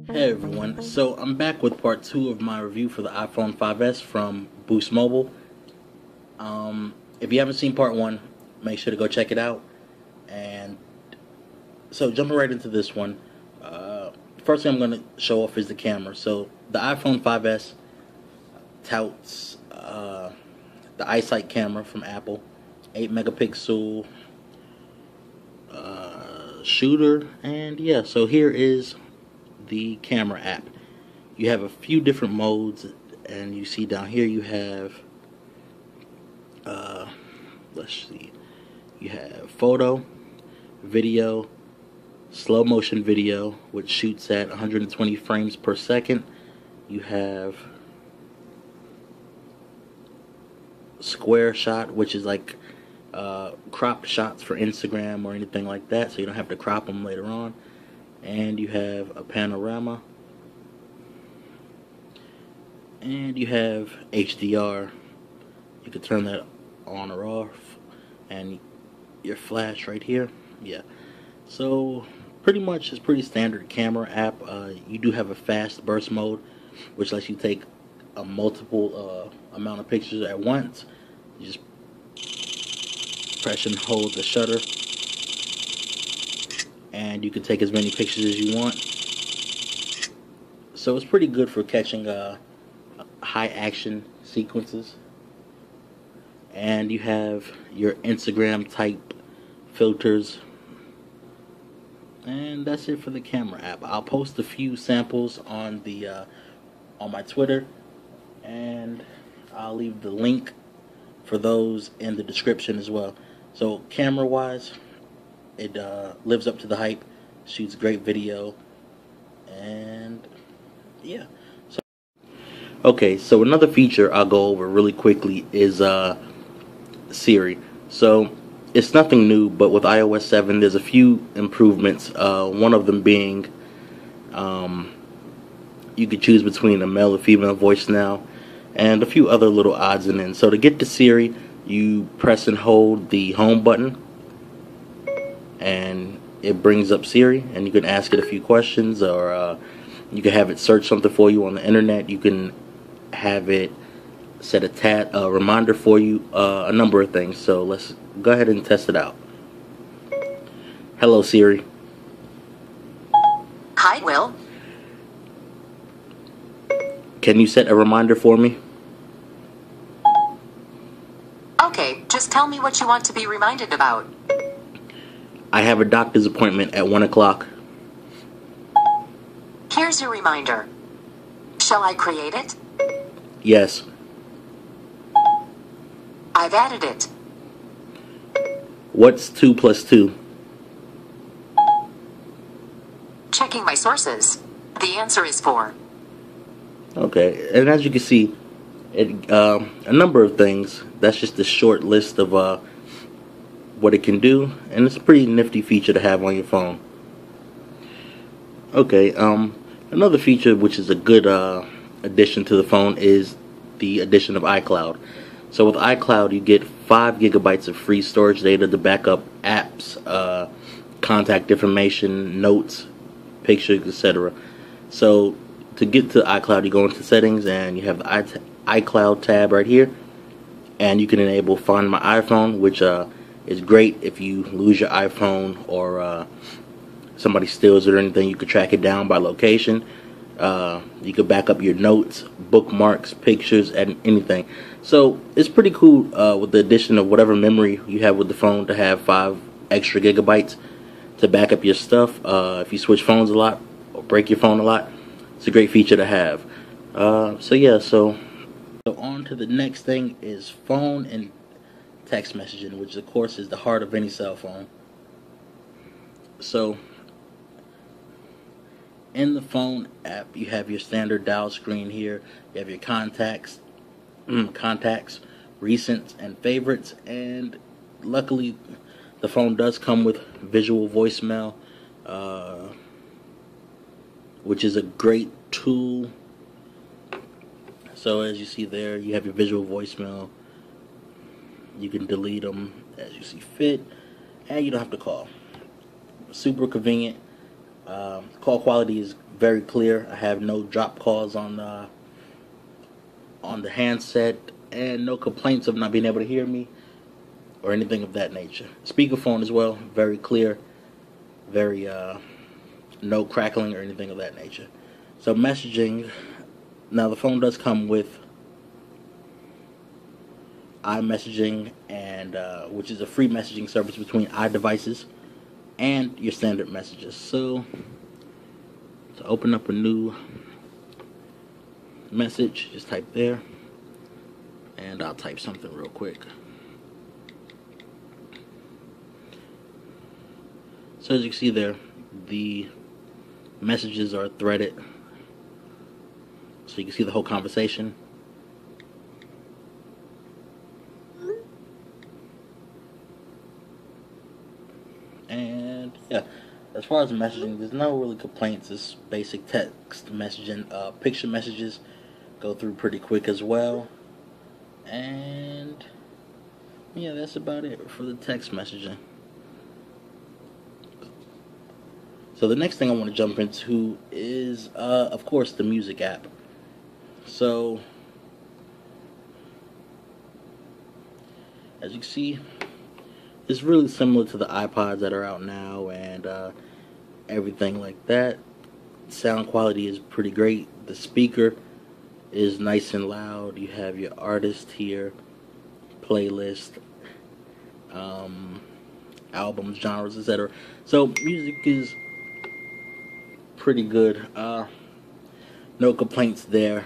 Hey everyone, so I'm back with part 2 of my review for the iPhone 5S from Boost Mobile. If you haven't seen part 1, make sure to go check it out. And so jumping right into this one, first thing I'm going to show off is the camera. So the iPhone 5S touts the iSight camera from Apple, 8 megapixel shooter, and yeah, so here is the camera app. You have a few different modes, and you see down here you have let's see, you have photo, video, slow motion video, which shoots at 120 frames per second. You have square shot, which is like cropped shots for Instagram or anything like that, so you don't have to crop them later on. And you have a panorama, and you have HDR. You can turn that on or off, and your flash right here. Yeah, so pretty much it's pretty standard camera app. You do have a fast burst mode, which lets you take a multiple amount of pictures at once. You just press and hold the shutter, and you can take as many pictures as you want. So it's pretty good for catching high action sequences. And you have your Instagram type filters, and that's it for the camera app. I'll post a few samples on the on my Twitter, and I'll leave the link for those in the description as well. So camera wise, it lives up to the hype, shoots great video, and yeah. So okay, so another feature I'll go over really quickly is Siri. So it's nothing new, but with iOS 7 there's a few improvements. One of them being you could choose between a male or female voice now, and a few other little odds and ends. So to get to Siri, you press and hold the home button, and it brings up Siri, and you can ask it a few questions, or you can have it search something for you on the internet. You can have it set a reminder for you, a number of things. So let's go ahead and test it out. Hello Siri. Hi Will. Can you set a reminder for me? Okay, just tell me what you want to be reminded about. I have a doctor's appointment at 1 o'clock. Here's your reminder. Shall I create it? Yes. I've added it. What's 2 plus 2? Checking my sources. The answer is 4. Okay, and as you can see, a number of things. That's just a short list of what it can do, and it's a pretty nifty feature to have on your phone. Okay, another feature which is a good addition to the phone is the addition of iCloud. So with iCloud, you get 5 gigabytes of free storage data to back up apps, contact information, notes, pictures, etc. So to get to iCloud, you go into settings, and you have the iCloud tab right here, and you can enable Find My iPhone, which is great if you lose your iPhone, or somebody steals it or anything. You could track it down by location. You could back up your notes, bookmarks, pictures, and anything. So it's pretty cool with the addition of whatever memory you have with the phone to have 5 extra gigabytes to back up your stuff. If you switch phones a lot or break your phone a lot, it's a great feature to have. So yeah, so on to the next thing is phone and text messaging, which of course is the heart of any cell phone. So in the phone app, you have your standard dial screen here. You have your contacts, recents, and favorites. And luckily, the phone does come with visual voicemail, which is a great tool. So as you see there, you have your visual voicemail. You can delete them as you see fit, and you don't have to call. Super convenient. Call quality is very clear. I have no drop calls on the handset, and no complaints of not being able to hear me or anything of that nature. Speakerphone as well, very clear, very no crackling or anything of that nature. So messaging, now the phone does come with iMessaging, and which is a free messaging service between iDevices and your standard messages. So to open up a new message, just type there, and I'll type something real quick. So as you can see there, the messages are threaded, so you can see the whole conversation. And yeah, as far as messaging, there's no really complaints. It's basic text messaging. Picture messages go through pretty quick as well. And yeah, that's about it for the text messaging. So the next thing I want to jump into is, of course, the music app. So as you can see, it's really similar to the iPods that are out now, and everything like that. Sound quality is pretty great. The speaker is nice and loud. You have your artist here, playlist, albums, genres, etc. So music is pretty good. No complaints there.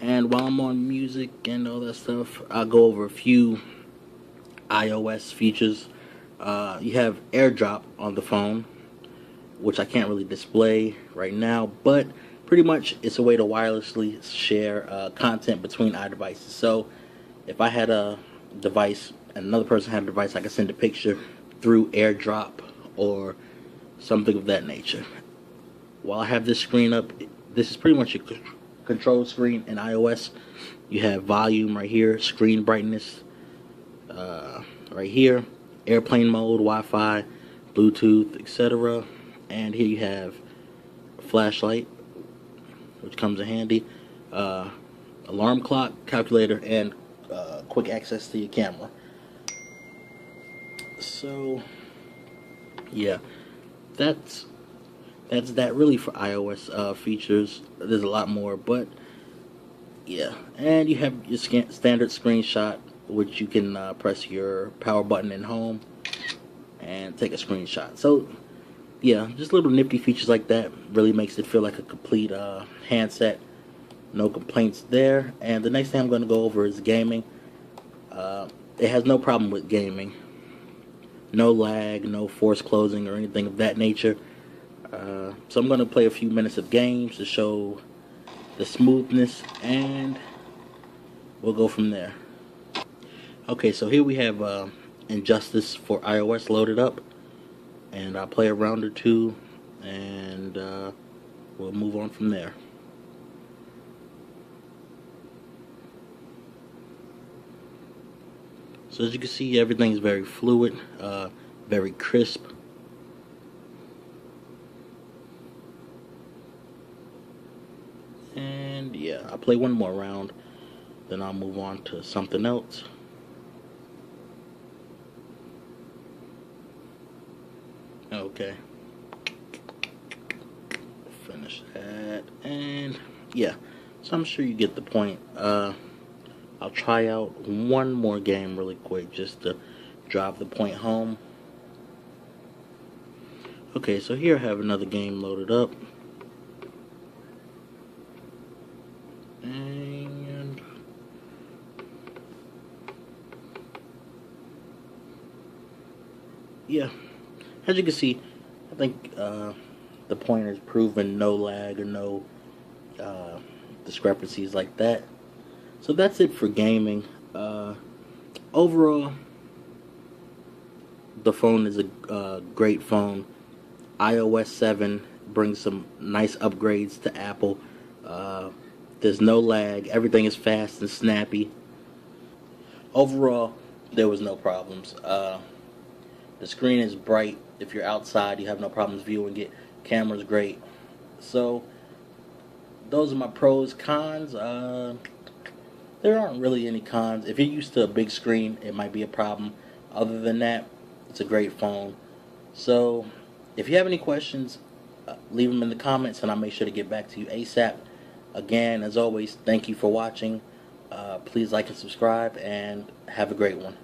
And while I'm on music and all that stuff, I'll go over a few iOS features. You have AirDrop on the phone, which I can't really display right now, but pretty much it's a way to wirelessly share content between iDevices. So if I had a device and another person had a device, I could send a picture through AirDrop or something of that nature. While I have this screen up, this is pretty much a control screen in iOS. You have volume right here, screen brightness right here, airplane mode, Wi-Fi, Bluetooth, etc. And here you have a flashlight, which comes in handy, alarm clock, calculator, and quick access to your camera. So yeah, that's that really for iOS features. There's a lot more, but yeah. And you have your standard screenshot, which you can press your power button in home and take a screenshot. So yeah, just little nifty features like that really makes it feel like a complete handset. No complaints there. And the next thing I'm going to go over is gaming. It has no problem with gaming. No lag, no force closing or anything of that nature. So I'm going to play a few minutes of games to show the smoothness, and we'll go from there. Okay, so here we have Injustice for iOS loaded up, and I'll play a round or two, and we'll move on from there. So as you can see, everything's very fluid, very crisp. And yeah, I'll play one more round, then I'll move on to something else. Okay, finish that, and yeah, so I'm sure you get the point. I'll try out one more game really quick just to drive the point home. Okay, so here I have another game loaded up. And yeah, as you can see, I think the point has proven no lag or no discrepancies like that. So that's it for gaming. Overall, the phone is a great phone. iOS 7 brings some nice upgrades to Apple. There's no lag. Everything is fast and snappy. Overall, there was no problems. The screen is bright. If you're outside, you have no problems viewing it. Camera's great. So those are my pros. Cons, there aren't really any cons. If you're used to a big screen, it might be a problem. Other than that, it's a great phone. So if you have any questions, leave them in the comments and I'll make sure to get back to you ASAP. Again, as always, thank you for watching. Please like and subscribe and have a great one.